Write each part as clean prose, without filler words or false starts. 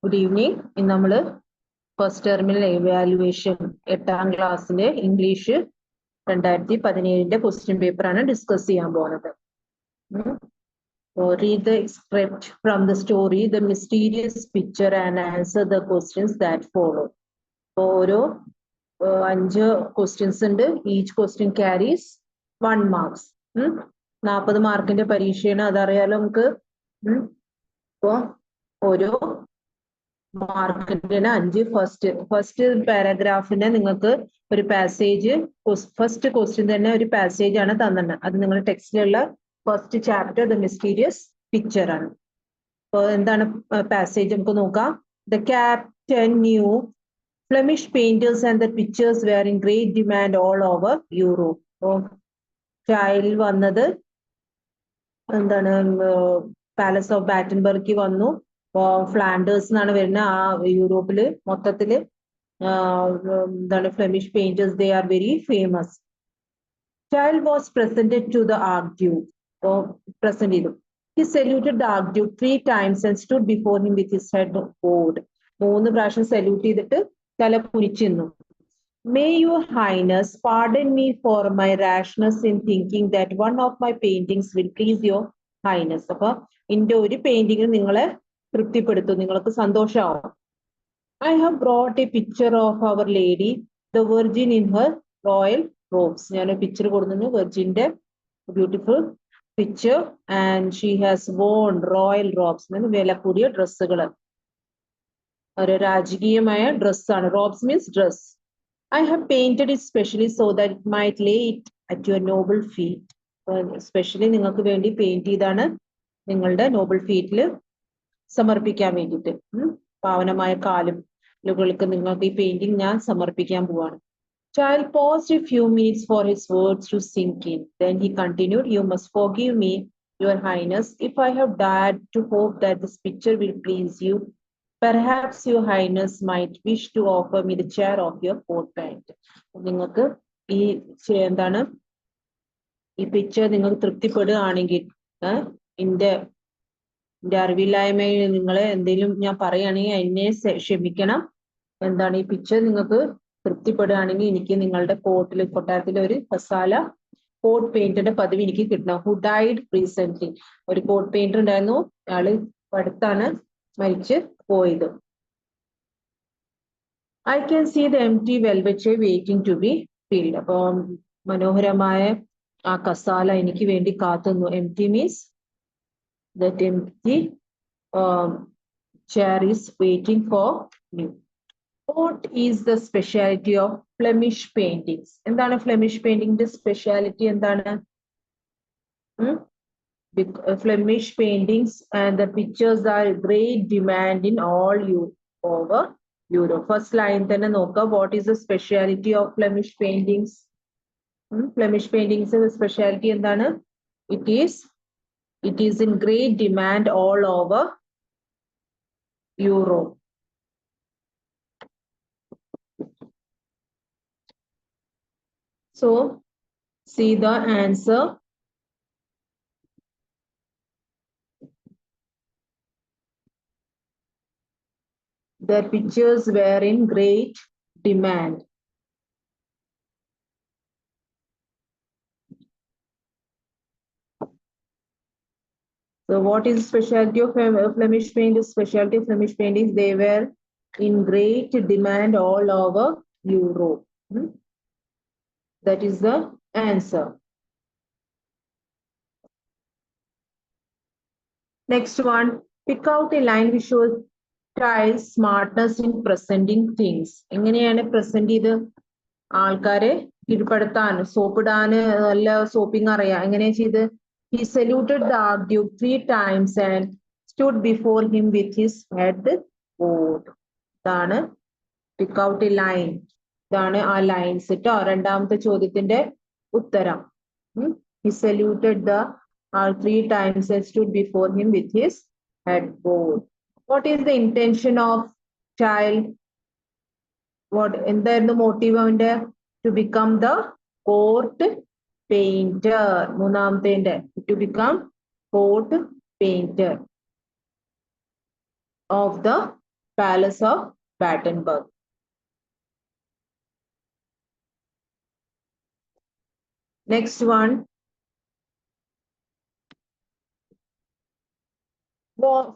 Good evening. In നമ്മൾ first terminal evaluation 8ാം ക്ലാസ്സിലെ English 2017 question paper ആണ് ഡിസ്കസ് ചെയ്യാൻ പോകുന്നത്. Read the excerpt from the story, The Mysterious Picture, and answer the questions that follow. ഓരോ 5 questions ഉണ്ട്. Each question carries 1 marks. 40 മാർക്കിന്റെ പരീക്ഷയാണ്, അതറിയാലോ നമുക്ക്. അപ്പോ ഓരോ മാർക്കിന് 5 ഫസ്റ്റ് പാരഗ്രാഫിന് നിങ്ങൾക്ക് ഒരു പാസേജ്, ഫസ്റ്റ് ക്വസ്റ്റ്യൻ തന്നെ ഒരു പാസേജ് ആണ് തന്നെ. അത് നിങ്ങളുടെ ടെക്സ്റ്റിലുള്ള first chapter the mysterious picture ആണ്. അപ്പൊ എന്താണ് പാസേജ് നമുക്ക് നോക്കാം. The captain new Flemish painters and the pictures were in great demand all over Europe. അപ്പോ ട്രയൽ വന്നത് എന്താണ്, പാലസ് ഓഫ് ബാറ്റൻബർഗ് വന്നു. ഫ്ലാൻഡേഴ്സ് എന്നാണ് വരുന്നത്. ആ യൂറോപ്പില് മൊത്തത്തില് എന്താണ് Flemish painters, they are very famous. Child was presented to the archduke. Present ചെയ്തു. He saluted the archduke 3 times and stood before him with his head bowed. 3 പ്രാവശ്യം സല്യൂട്ട് ചെയ്തിട്ട് തല കുനിച്ചിരുന്നു. May your highness pardon me for my rashness in thinking that one of my paintings will please your highness. അപ്പൊ എന്റെ ഒരു painting നിങ്ങളെ തൃപ്തിപ്പെടുത്തും, നിങ്ങൾക്ക് സന്തോഷമാവും. I have brought a picture of our lady, the virgin in her royal robes. ഞാൻ ഒരു picture കൊടുക്കുന്നു, വെർജിന്റെ beautiful picture, and she has worn royal robes. വില കൂടിയ ഡ്രസ്സുകൾ, ഒരു രാജകീയമായ ഡ്രസ്സാണ്. Robes means dress. I have painted it specially so that it might lay it at your noble feet. Specially നിങ്ങൾക്ക് വേണ്ടി പെയിന്റ് ചെയ്താണ് നിങ്ങളുടെ നോബിൾ ഫീറ്റിൽ സമർപ്പിക്കാൻ വേണ്ടിയിട്ട്. പാവനമായ കാലുകൾക്ക് നിങ്ങൾക്ക് ഈ പെയിന്റിംഗ് ഞാൻ സമർപ്പിക്കാൻ പോവാണ്. Child paused a few minutes for his words to sink in. Then he continued, You must forgive me, your highness, if I have dared to hope that this picture will please you. Perhaps your highness might wish to offer me the chair of your court pant. നിങ്ങൾക്ക് ഈ എന്താണ് ഈ picture നിങ്ങൾക്ക് തൃപ്തിപ്പെടുകയാണെങ്കിൽ, എന്റെ അറിവില്ലായ്മയിൽ നിങ്ങളെ എന്തെങ്കിലും ഞാൻ പറയുകയാണെങ്കിൽ എന്നെ ക്ഷമിക്കണം. എന്താണ് ഈ പിക്ചർ നിങ്ങൾക്ക് തൃപ്തിപ്പെടുകയാണെങ്കിൽ എനിക്ക് നിങ്ങളുടെ കൊട്ടാരത്തിലെ ഒരു കസാല കോട്ട് പെയിന്റിന്റെ പദവി എനിക്ക് കിട്ടണം. Who died recently. ഒരു കോട്ട് പെയിന്റർ ഉണ്ടായിരുന്നു, അയാള് അടുത്താണ് മരിച്ച് പോയത്. I can see the empty velvet chair waiting to be filled. അപ്പൊ മനോഹരമായ ആ കസാല എനിക്ക് വേണ്ടി കാത്തുന്നു. Empty means that empty chair is waiting for me. What is the speciality of Flemish paintings? എന്താണ് ഫ്ലെമിഷ് പെയിന്റിംഗിന്റെ സ്പെഷ്യാലിറ്റി എന്താണ്? Flemish paintings and the pictures are great demand in all over Europe. First line തന്നെ നോക്കുക. What is the speciality of Flemish paintings? Flemish paintings speciality എന്താണ്? It is in great demand all over Europe. So, see the answer. Their pictures were in great demand. So what is the specialty of Flemish paintings? Specialty of Flemish paintings, they were in great demand all over Europe. That is the answer. Next one, pick out a line which shows Child's smartness in presenting things. എങ്ങനെയാണ് present ചെയ്ത് ആൾക്കാരെ കീഴ്പ്പെടുത്താൻ? സോപ്പിടാന് നല്ല soaping അറിയാം. എങ്ങനെയാ ചെയ്ത്? He saluted the archduke 3 times and stood before him with his head bowed. ഇതാണ് pick out a line. ഇതാണ് ആ ലൈൻസ് ട്ടോ. രണ്ടാമത്തെ ചോദ്യത്തിന്റെ ഉത്തരം. He saluted the 3 times and stood before him with his head bowed. What is the intention of child? എന്തായിരുന്നു motive അവന്റെ? To become the court painter. മൂന്നാമത്തെ to become court painter of the Palace of Battenberg. Next one.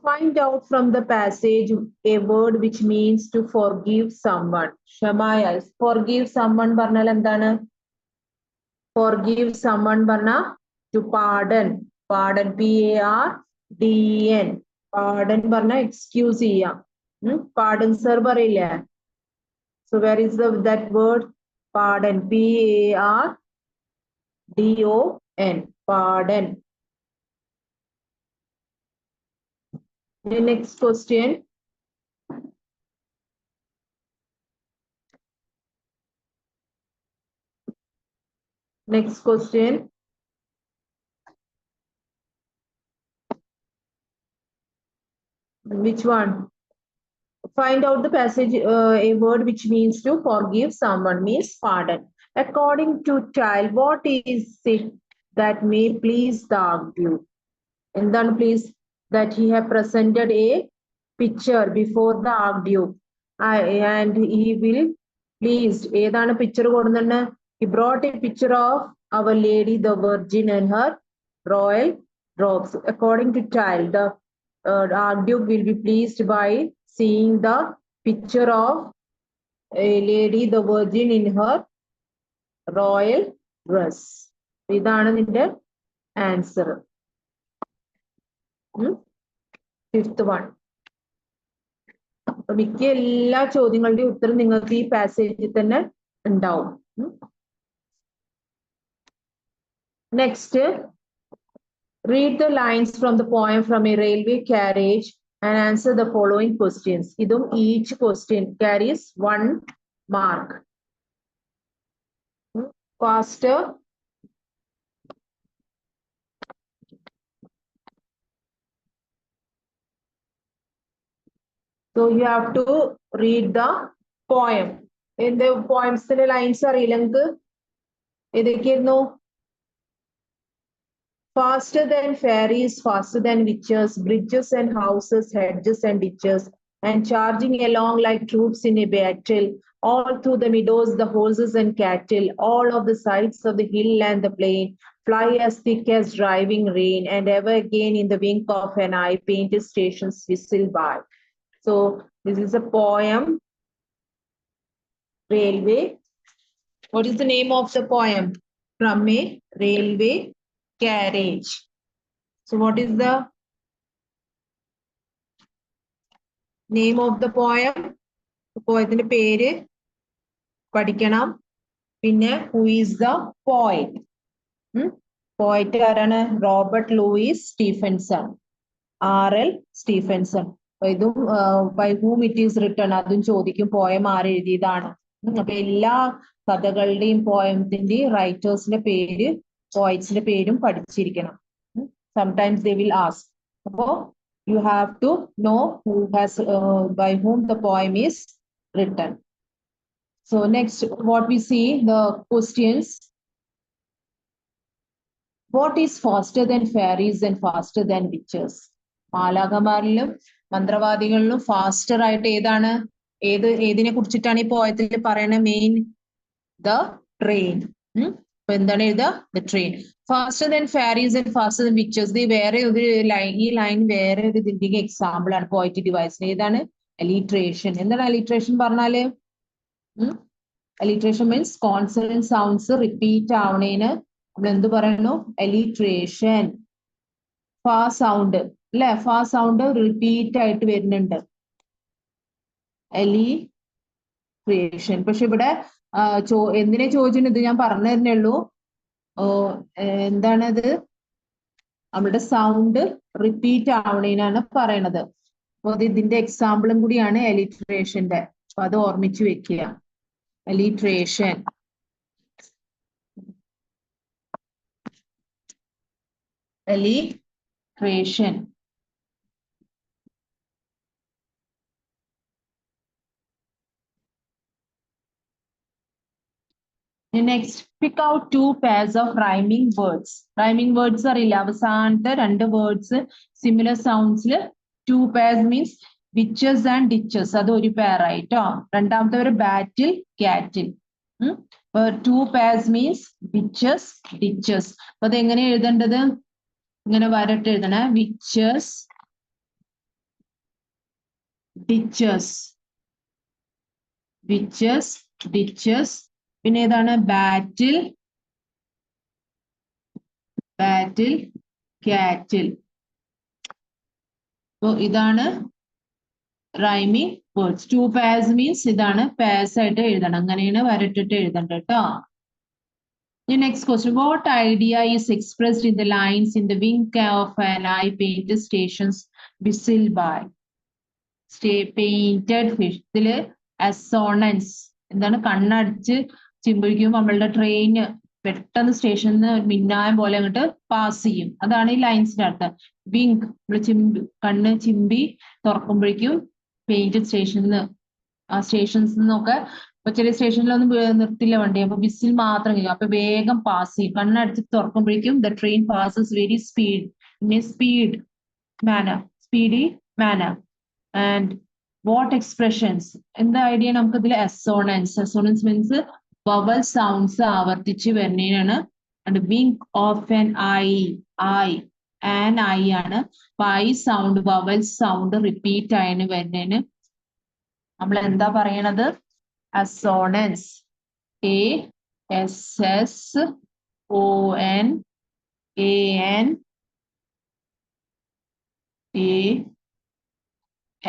Find out from the passage a word which means to forgive someone. Shamayas. Forgive someone പറഞ്ഞാൽ എന്താണ്? Forgive someone പറഞ്ഞാൽ to pardon. Pardon. P-A-R-D-E-N. Pardon പറഞ്ഞാൽ excuse ചെയ്യാം. Pardon sir പറയില്ലേ? So where is that word? Pardon. P-A-R-D-O-N. Pardon. The next question. Next question. Which one? Find out the passage, a word which means to forgive someone, means pardon. According to child, what is it that may please the archduke? And then please, that he have presented a picture before the archduke. And he will pleased. ഏതാണ് picture കൊടുക്കുന്നത്? He brought a picture of Our Lady the Virgin and her royal robes. According to child, the archduke will be pleased by seeing the picture of a lady, the Virgin, in her royal dress. ഇതാണ് നിന്റെ answer. Fifth one. മിക്ക എല്ലാ ചോദ്യങ്ങളുടെയും ഉത്തരം നിങ്ങൾക്ക് ഈ പാസേജിൽ തന്നെ ഉണ്ടാവും. Next, read the lines from the poem From a Railway Carriage and answer the following questions. Each question carries 1 mark. Faster. So you have to read the poem. In the poems, the lines are faster than fairies, faster than witches, bridges and houses, hedges and ditches, and charging along like troops in a battle, all through the meadows, the horses and cattle, all of the sides of the hill and the plain, fly as thick as driving rain, and ever again in the wink of an eye, painted stations whistle by. So this is a poem, Railway. What is the name of the poem? From a Railway Carriage. So what is the name of the poem? Poetinte പേര് പഠിക്കണം. പിന്നെ who is the poet? Poet ആരാണ്? Robert Louis Stevenson. R.L. Stevenson. ഇതും by whom it is written അതും ചോദിക്കും. Poem ആര് എഴുതിയതാണ്? അപ്പൊ എല്ലാ കഥകളുടെയും പോയത്തിന്റെയും റൈറ്റേഴ്സിന്റെ പേര്, പോയിറ്റ്സിന്റെ പേരും പഠിച്ചിരിക്കണം. Sometimes they will ask. അപ്പോ you have to know who has by whom the poem is written. So next, what we see the questions. What is faster than fairies and faster than witches? മാലാഖമാരിലും മന്ത്രവാദികളിലും faster ആയിട്ട് ഏതാണ്? ഏതിനെ കുറിച്ചിട്ടാണ് ഈ പോയത്തിൽ പറയുന്നത്? Main the train. അപ്പൊ എന്താണ് എഴുതുക? The train. Faster than fairies and faster than വിച്ചേഴ്സ്. ഇത് വേറെ ഒരു ലൈൻ, ഈ ലൈൻ വേറെ ഒരു ഇതിന്റെ എക്സാമ്പിൾ ആണ് പോയറ്റിക് ഡിവൈസിന്. ഏതാണ്? അലിട്രേഷൻ. എന്താണ് അലിട്രേഷൻ പറഞ്ഞാല്? Alliteration means consonant sounds repeat ആവണേന് നമ്മൾ എന്ത് പറയുന്നു? അലിട്രേഷൻ. ഫാ സൗണ്ട് അല്ലെ? ഫാ സൗണ്ട് റിപ്പീറ്റ് ആയിട്ട് വരുന്നുണ്ട്. അലിട്രേഷൻ. പക്ഷെ ഇവിടെ എന്തിനെ ചോദിച്ചിട്ട് ഇത് ഞാൻ പറഞ്ഞു തരുന്നേ ഉള്ളൂ. എന്താണത്? നമ്മുടെ സൗണ്ട് റിപ്പീറ്റ് ആവണേനാണ് പറയണത്. അപ്പൊ അത് ഇതിന്റെ എക്സാമ്പിളും കൂടിയാണ് അലിട്രേഷന്റെ. അപ്പൊ അത് ഓർമ്മിച്ചു വെക്കുക. Alliteration. Alliteration. Next, pick out 2 pairs of rhyming words. Rhyming words are അവസാനത്തെ 2 words similar sounds. 2 pairs means witches and ditches അത് ഒരു പെയർ ആയിട്ടോ. രണ്ടാമത്തെ ഒരു battle cattle. Two pairs means witches ditches. അപ്പൊ അത് എങ്ങനെ എഴുതേണ്ടത്? ഇങ്ങനെ വരട്ട് എഴുതണേ. Witches ditches, witches ditches. പിന്നെ ഏതാണ്? Battle battle cattle. അപ്പൊ ഇതാണ് rhyming words. Two pairs means ഇതാണ് പെയർസ് ആയിട്ട് എഴുതണം. അങ്ങനെയാണ് വരട്ടിട്ട് എഴുതണ്ട കേട്ടോ. Next question. What idea is expressed in the lines in the wink of an eye painted stations whistle by? Painted fish. ഇതില് assonance. എന്താണ്? കണ്ണടിച്ച് ചിമ്പിക്കുമ്പോൾ നമ്മളുടെ ട്രെയിൻ പെട്ടെന്ന് സ്റ്റേഷനിൽ നിന്ന് മിന്നായം പോലെ അങ്ങോട്ട് പാസ് ചെയ്യും. അതാണ് ഈ ലൈൻസിന്റെ അർത്ഥം. വിങ്ക്, നമ്മൾ കണ്ണ് ചിമ്പി തുറക്കുമ്പോഴേക്കും പെയിന്റഡ് സ്റ്റേഷനിൽ ആ സ്റ്റേഷൻസ് നിന്നൊക്കെ. ഇപ്പൊ ചില സ്റ്റേഷനിലൊന്നും നിർത്തില്ല വണ്ടി, അപ്പൊ വിസിൽ മാത്രം കേൾക്കും. അപ്പൊ വേഗം പാസ് ചെയ്യും. കണ്ണടിച്ച് തുറക്കുമ്പോഴേക്കും the train passes very speed, speed manner, speedy manner. And what expressions? എന്താ ഐഡിയ നമുക്ക് ഇതിൽ? Assonance. Assonance means vowel sounds ആവർത്തിച്ച് വരുന്നതിനാണ്. And wink of an eye, eye an eye ആണ്. അപ്പൊ eye sound, vowel sound repeat ആയതിന് വരുന്നതിന് നമ്മൾ എന്താ പറയണത്? Assonance.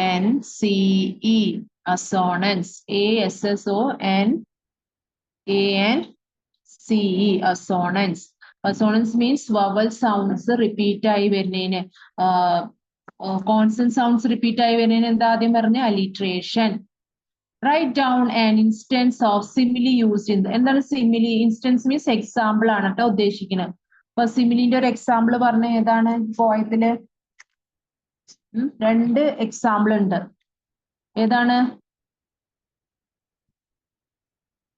ASSONANCE, assonance. ASSONANCE, assonance. Assonance means vowel sounds repeat ആയി വരുന്നതിന്. കോൺസണന്റ് സൗണ്ട്സ് റിപ്പീറ്റ് ആയി വരുന്നതിന് എന്താ ആദ്യം പറഞ്ഞ? Alliteration. Write down an instance of simile used in. എന്താണ് simile? Instance means എക്സാമ്പിൾ ആണ് കേട്ടോ ഉദ്ദേശിക്കുന്നത്. അപ്പൊ സിമിലിന്റെ ഒരു എക്സാമ്പിൾ പറഞ്ഞ ഏതാണ്? പോയത്തില് രണ്ട് എക്സാമ്പിൾ ഉണ്ട്.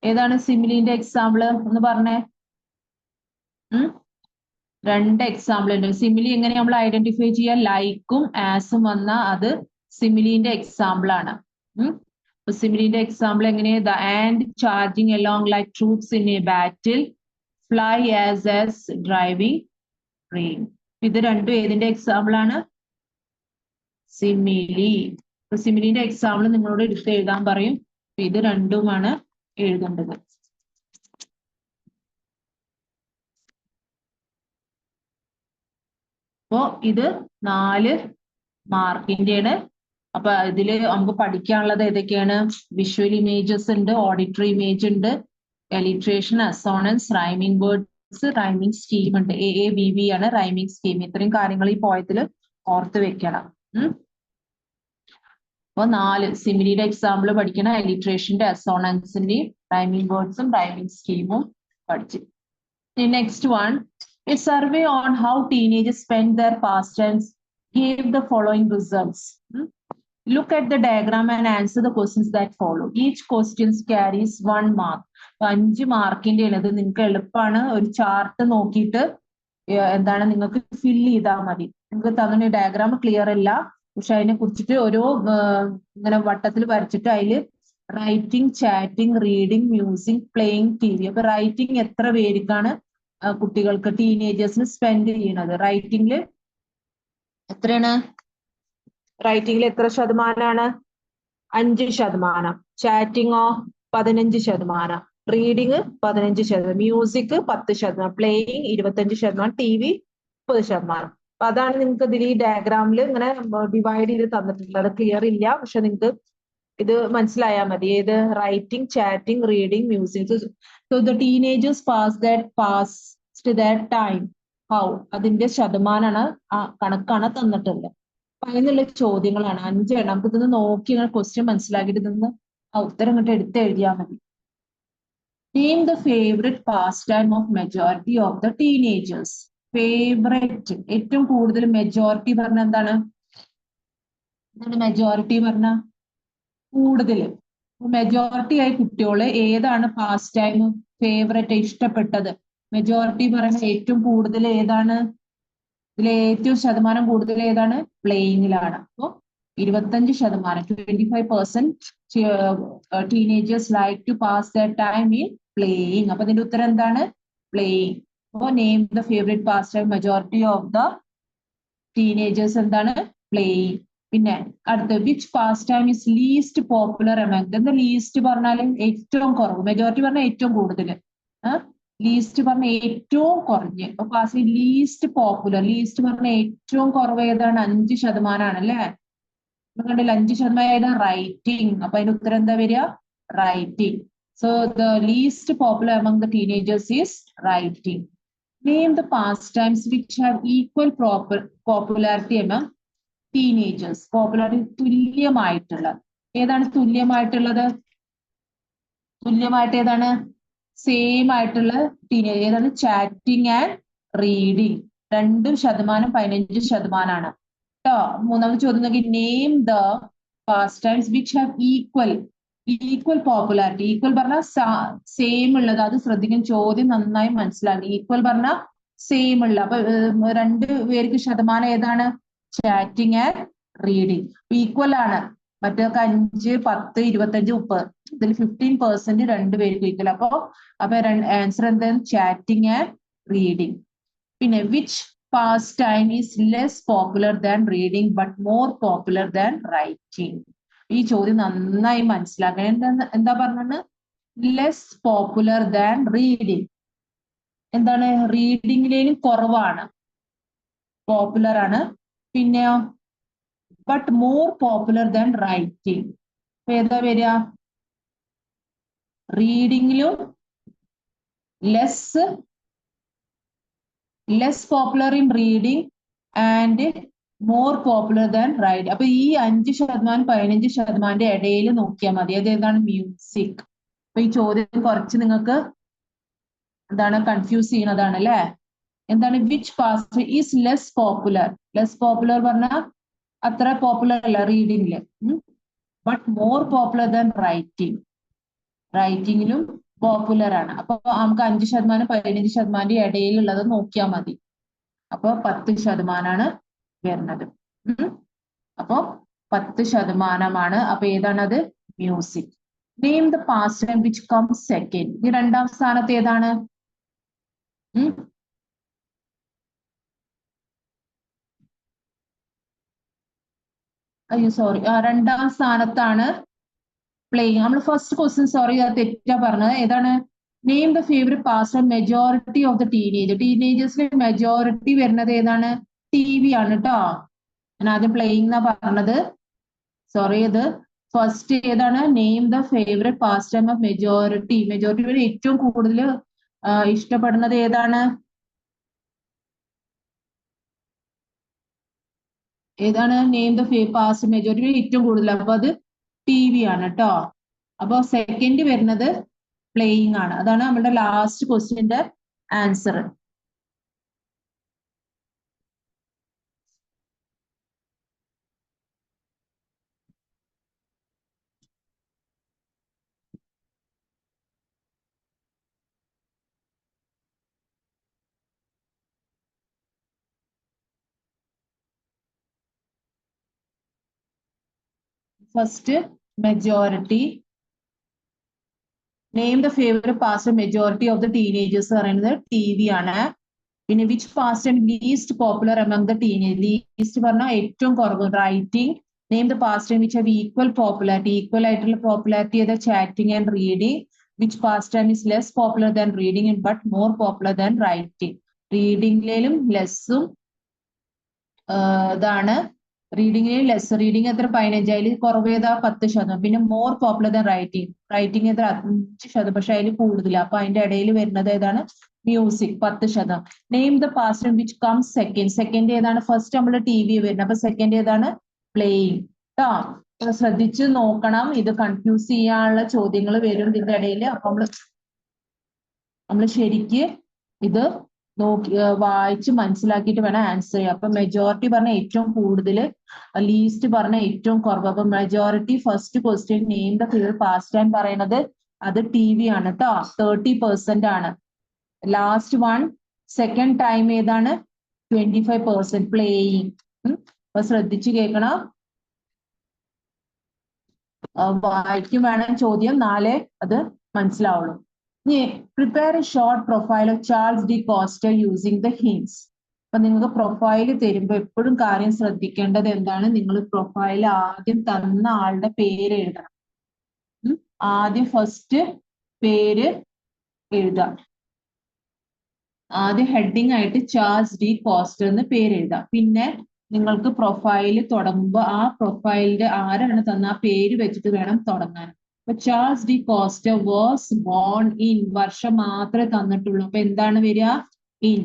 ഏതാണ് സിമിലിന്റെ എക്സാമ്പിൾ ഒന്ന് പറഞ്ഞേ. രണ്ട് എക്സാമ്പിൾ ഉണ്ട്. സിമിലി എങ്ങനെ നമ്മൾ ഐഡന്റിഫൈ ചെയ്യാം? ലൈക്കും ആസും വന്നാൽ അത് സിമിലിന്റെ എക്സാമ്പിൾ ആണ്. സിമിലിന്റെ എക്സാമ്പിൾ എങ്ങനെയാ? The and charging along like troops in A battle, fly as driving train. ഇത് രണ്ടും ഏതിന്റെ എക്സാമ്പിൾ ആണ്? സിമിലി. സിമിലിന്റെ എക്സാമ്പിൾ നിങ്ങളോട് എടുത്ത് എഴുതാൻ പറയും. ഇത് രണ്ടുമാണ് എഴുതേണ്ടത്. അപ്പോ ഇത് 4 മാർക്കിന്റെയാണ്. അപ്പൊ ഇതില് നമുക്ക് പഠിക്കാനുള്ളത് ഏതൊക്കെയാണ്? വിഷ്വൽ ഇമേജസ് ഉണ്ട്, ഓഡിറ്ററി ഇമേജ് ഉണ്ട്, alliteration, assonance, rhyming words, rhyming scheme ഉണ്ട്. AAVV ആണ് റൈമിംഗ് സ്കീം. ഇത്രയും കാര്യങ്ങൾ ഈ പോയത്തില് ഓർത്ത് വെക്കണം. അപ്പൊ 4 സിമിലിയുടെ എക്സാമ്പിൾ പഠിക്കണം, അലിട്രേഷന്റെ, അസോണൻസിന്റെയും, റൈമിംഗ് വേർഡ്സും റൈമിംഗ് സ്കീമും പഠിച്ചു. Next one, a survey on how teenagers spend their pastimes gave the following results. Look at the diagram and answer the questions that follow. Each question carries 1 mark. 5 മാർക്കിന്റെ ആണ്. ഇത് നിങ്ങൾക്ക് എളുപ്പമാണ്. ഒരു chart നോക്കിയിട്ട് എന്താണ് നിങ്ങൾക്ക് ഫില്ല് ചെയ്താൽ മതി. നിങ്ങൾക്ക് തന്നെ ഡയഗ്രാം ക്ലിയർ അല്ല, പക്ഷെ അതിനെ കുറിച്ചിട്ട് ഓരോ ഇങ്ങനെ വട്ടത്തിൽ വരച്ചിട്ട് അതിൽ writing, chatting, reading, music, playing, TV. അപ്പൊ റൈറ്റിംഗ് എത്ര പേർക്കാണ് കുട്ടികൾക്ക്, ടീനേജേഴ്സിന് സ്പെൻഡ് ചെയ്യണത്? റൈറ്റിംഗില് എത്രയാണ്? റൈറ്റിംഗിൽ എത്ര ശതമാനമാണ്? 5%. ചാറ്റിങ്ങോ 15%. റീഡിങ് 15%. മ്യൂസിക് 10%. പ്ലേയിങ് 25%. TV 30%. അപ്പൊ അതാണ് നിങ്ങൾക്ക് ഇതിൽ ഈ ഡയഗ്രാമിൽ ഇങ്ങനെ ഡിവൈഡ് ചെയ്ത് തന്നിട്ടുള്ളത്. അത് ക്ലിയർ ഇല്ല, പക്ഷെ നിങ്ങൾക്ക് ഇത് മനസ്സിലായാൽ മതി. ഏത്? Writing, chatting, reading, music. So the teenagers passed their time. How? അതിന്റെ ശതമാനമാണ്, കണക്കാണ് തന്നിട്ടുണ്ട്. അപ്പൊ അതിനുള്ള ചോദ്യങ്ങളാണ് 5 എണ്ണം. നമുക്ക് ഇതൊന്ന് നോക്കി ഇങ്ങനെ ക്വസ്റ്റ്യൻ മനസ്സിലാക്കിയിട്ട് ഇതൊന്ന് ഉത്തരം ഇങ്ങോട്ട് എടുത്ത് എഴുതിയാൽ മതി. Name the favorite pastime of majority of the teenagers. Favourite, ഏറ്റവും കൂടുതൽ. മെജോറിറ്റി പറഞ്ഞ എന്താണ്? മെജോറിറ്റി പറഞ്ഞ കൂടുതൽ. മെജോറിറ്റി ആയി കുട്ടികള് ഏതാണ് പാസ്റ്റ് ടൈം ഫേവറേറ്റ് ഇഷ്ടപ്പെട്ടത്? മെജോറിറ്റി പറഞ്ഞ ഏറ്റവും കൂടുതൽ ഏതാണ്? ഇതിൽ ഏറ്റവും ശതമാനം കൂടുതൽ ഏതാണ്? പ്ലേയിങ്ങിലാണ്. അപ്പോ 25%, 25% teenagers like to pass their time in playing. അപ്പൊ ഇതിന്റെ ഉത്തരം എന്താണ്? Playing. അപ്പൊ name the favourite pastime majority of the teenagers എന്താണ്? Playing. പിന്നെ അടുത്ത which pastime is least popular among. എന്താ ലീസ്റ്റ് പറഞ്ഞാലും ഏറ്റവും കുറവ്, മെജോറിറ്റി പറഞ്ഞാൽ ഏറ്റവും കൂടുതൽ, ലീസ്റ്റ് പറഞ്ഞ ഏറ്റവും കുറഞ്ഞ്. അപ്പൊ പാസ് ലീസ്റ്റ് പോപ്പുലർ, ലീസ്റ്റ് പറഞ്ഞ ഏറ്റവും കുറവ് ഏതാണ്? 5% അല്ലേ? കണ്ടില്ല 5% ഏതാ? റൈറ്റിംഗ്. അപ്പൊ അതിന്റെ ഉത്തരം എന്താ വരിക? Writing. So the least popular among the teenagers is writing. Name the pastimes which have equal popularity among teenagers. Popularity തുല്യമായിട്ടുള്ള ഏതാണ്? തുല്യമായിട്ടുള്ളത് തുല്യമായിട്ട് ഏതാണ്? സെയിം ആയിട്ടുള്ള ടീനേജ് ഏതാണ്? Chatting and reading. 2% 15% കേട്ടോ. മൂന്നാമത്തെ ചോദ്യം നോക്കി, name the pastimes which have equal popularity. Equal പറഞ്ഞാൽ സെയിം ഉള്ളത്, അത് ശ്രദ്ധിക്കും, ചോദ്യം നന്നായി മനസ്സിലാക്കി. ഈക്വൽ പറഞ്ഞാൽ സെയിം ഉള്ള, അപ്പൊ 2 പേർക്ക് ശതമാനം ഏതാണ്? Chatting and reading. ഈക്വൽ ആണ്. മറ്റൊക്കെ 5, 10, 25, 30. ഇതിൽ 15% 2 പേർക്ക് ഈക്വൽ. അപ്പൊ ആൻസർ എന്താണ്? Chatting and reading. പിന്നെ which pastime is less popular than reading but more popular than writing. ഈ ചോദ്യം നന്നായി മനസ്സിലാക്കണം. എന്താ പറഞ്ഞത്? Less popular than reading. എന്താണ്? റീഡിങ്ങിലേലും കുറവാണ്, പോപ്പുലർ ആണ്. പിന്നെയോ but more popular than writing. ഏതാ വരിക? റീഡിങ്ങിലും less popular in reading and more popular than write. അപ്പൊ ഈ 5% 15% ഇടയിൽ നോക്കിയാൽ മതി. ഏതാണ്? മ്യൂസിക്. അപ്പൊ ഈ ചോദ്യം കുറച്ച് നിങ്ങൾക്ക് എന്താണ് കൺഫ്യൂസ് ചെയ്യുന്നതാണ് അല്ലെ? എന്താണ്? Which pass is less popular. Less popular പറഞ്ഞാൽ അത്ര പോപ്പുലർ അല്ല റീഡിങ്ങില്, but more popular than writing. റൈറ്റിംഗിലും പോപ്പുലർ ആണ്. അപ്പൊ നമുക്ക് 5% 15% ഇടയിലുള്ളത് നോക്കിയാൽ മതി. അപ്പൊ 10% വരുന്നത്. അപ്പൊ 10% അപ്പൊ ഏതാണത്? Music. Name the pastime which comes second. ഈ 2ാം സ്ഥാനത്ത് ഏതാണ്? അയ്യോ സോറി, 2ാം സ്ഥാനത്താണ് പ്ലേയിങ്. നമ്മൾ ഫസ്റ്റ് ക്വസ്റ്റ്യൻ സോറി തെറ്റാ പറഞ്ഞത്. ഏതാണ്? Name the favourite pastime majority of the ടീനേജേഴ്സിലെ മെജോറിറ്റി വരുന്നത് ഏതാണ്? TV ആണ് കേട്ടോ. ഞാൻ ആദ്യം പ്ലേയിങ് എന്നാ പറഞ്ഞത്, സോറി. ഇത് ഫസ്റ്റ് ഏതാണ്? Name the favourite pass time of majority ഏറ്റവും കൂടുതൽ ഇഷ്ടപ്പെടുന്നത് ഏതാണ്? ഏതാണ്? നെയിം ദ പാസ് മെജോറിറ്റി ഏറ്റവും കൂടുതൽ, അപ്പൊ അത് TV ആണ് കേട്ടോ. അപ്പൊ സെക്കൻഡ് വരുന്നത് പ്ലേയിങ് ആണ്. അതാണ് നമ്മുടെ ലാസ്റ്റ് ക്വസ്റ്റ്യന്റെ answer. First majority. Name the favourite pass majority of the teenagers പറയുന്നത് TV ആണ്. പിന്നെ which pastime least popular among the teenage. Least പറഞ്ഞാൽ ഏറ്റവും കുറവ്, writing. Name the pastime which have equal ആയിട്ടുള്ള പോപ്പുലാരിറ്റി ഏതാ? Chatting and reading. Which pastime is less popular than reading but more popular than writing. റീഡിംഗിലും ലെസ്സും ഇതാണ്. റീഡിംഗിൽ less, reading എത്ര? 15. അതിൽ കുറവ് ഏതാ? 10%. പിന്നെ മോർ പോപ്പുലർ ദാൻ റൈറ്റിംഗ് എത്ര? 5%. പക്ഷെ അതിൽ കൂടുതൽ. അപ്പൊ അതിന്റെ ഇടയിൽ വരുന്നത് ഏതാണ്? Music 10%. Name the pastime which comes second ഏതാണ്? ഫസ്റ്റ് നമ്മൾ TV വരുന്നത്. അപ്പൊ സെക്കൻഡ് ഏതാണ്? പ്ലേയിങ് കേട്ടോ. ശ്രദ്ധിച്ച് നോക്കണം, ഇത് കൺഫ്യൂസ് ചെയ്യാനുള്ള ചോദ്യങ്ങൾ വരും ഇതിന്റെ ഇടയിൽ. അപ്പൊ നമ്മൾ ശരിക്ക് ഇത് നോക്കി വായിച്ച് മനസ്സിലാക്കിയിട്ട് വേണം ആൻസർ ചെയ്യാം. അപ്പൊ മെജോറിറ്റി പറഞ്ഞ ഏറ്റവും കൂടുതൽ, ലീസ്റ്റ് പറഞ്ഞ ഏറ്റവും കുറവ്. അപ്പൊ majority first question name the favourite past time പറയുന്നത് അത് TV ആണ് കേട്ടോ, 30% ആണ്. ലാസ്റ്റ് വൺ സെക്കൻഡ് ടൈം ഏതാണ്? 25% പ്ലേയിങ്. അപ്പൊ ശ്രദ്ധിച്ചു കേൾക്കണം. വായിക്കും വേണം ചോദ്യം, നാലേ അത് മനസ്സിലാവുള്ളൂ. ഇനി prepare A short profile of Charles De coaster using the hints. അപ്പൊ നിങ്ങൾക്ക് പ്രൊഫൈൽ തരുമ്പോൾ എപ്പോഴും കാര്യം ശ്രദ്ധിക്കേണ്ടത് എന്താണ്, നിങ്ങൾ പ്രൊഫൈൽ ആദ്യം തന്ന ആളുടെ പേര് എഴുതണം. ആദ്യം ഫസ്റ്റ് പേര് എഴുതാം. ആദ്യം ഹെഡിങ് ആയിട്ട് ചാൾസ് ഡി കോസ്റ്റർ എന്ന് പേര് എഴുതാം. പിന്നെ നിങ്ങൾക്ക് പ്രൊഫൈൽ തുടങ്ങുമ്പോൾ ആ പ്രൊഫൈലിന്റെ ആരാണ് തന്ന ആ പേര് വെച്ചിട്ട് വേണം തുടങ്ങാൻ. അപ്പൊ Charles De Coster was born in, വർഷം മാത്രമേ തന്നിട്ടുള്ളൂ. അപ്പൊ എന്താണ് വരിക, ഇൻ.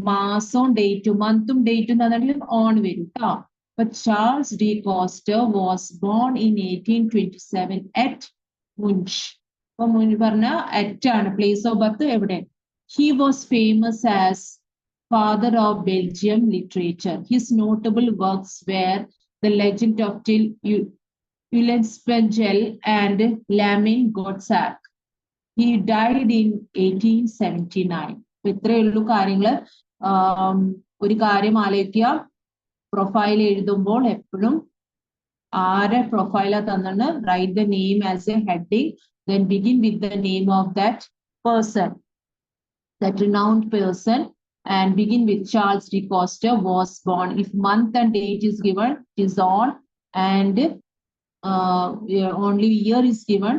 മാസവും ഡേറ്റും, മന്തും ഡേറ്റും തന്നിട്ടും ഓൺ വരും കേട്ടോ. അപ്പൊ Charles De Coster was born in 1827 at Munich. അപ്പൊ മുൻ പറഞ്ഞ അറ്റ് ആണ്, പ്ലേസ് ഓഫ് ബർത്ത് എവിടെ. He was famous as father of Belgian literature. His notable works were The Legend of Till Ulenspengel and Lamin Godsack. He died in 1879. ഇത്രയേ ഉള്ളൂ കാര്യങ്ങള്. ഒരു കാര്യം ആലോചിക്കുക, പ്രൊഫൈൽ എഴുതുമ്പോൾ എപ്പോഴും ആരെ പ്രൊഫൈലാ തന്നെന്ന് write the name as a heading, then begin with the name of that person, that renowned person, and begin with Charles D. Coster was born. If month and date is given, it is on, and only year is given,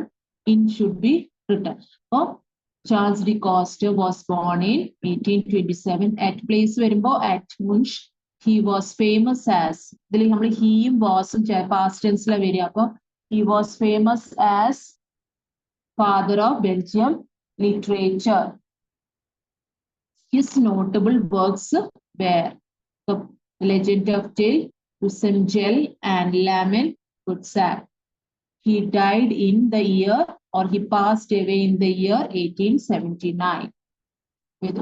in should be written. So Charles D. Coster was born in 1827 at place വരുമ്പോ at Munch. He was famous as, ഇതിൽ നമ്മൾ ഹീയും വാസും past tense ല വരിക. അപ്പൊ he was famous as father of Belgian literature. His notable works were The Legend of Till Ulenspengel and Lamin Godsack. He died in the year, or he passed away in the year 1879.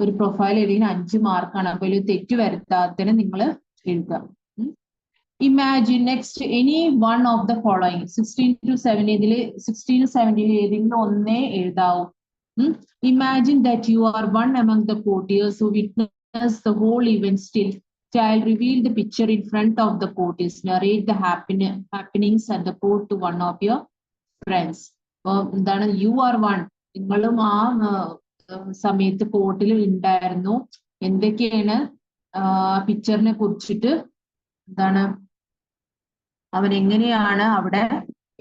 ഒരു profile എഴുതിന് 5 മാർക്കാണ്. അപ്പൊ ഇതിൽ തെറ്റ് വരുത്താത്തതിന് നിങ്ങൾ എഴുതാം. Imagine next any one of the following. 16 to 17 ഇതിൽ 16 17 ഏതെങ്കിലും ഒന്നേ എഴുതാവൂ. Imagine that you are one among the courtiers who witness the whole event. Still, child, reveal the picture in front of the courtiers. Narrate the happenings at the court to one of your friends. എന്താണ് you are one, നിങ്ങളും ആ സമയത്ത് കോർട്ടിൽ ഉണ്ടായിരുന്നു. എന്തൊക്കെയാണ് പിക്ചറിനെ കുറിച്ചിട്ട്, എന്താണ് അവൻ എങ്ങനെയാണ് അവിടെ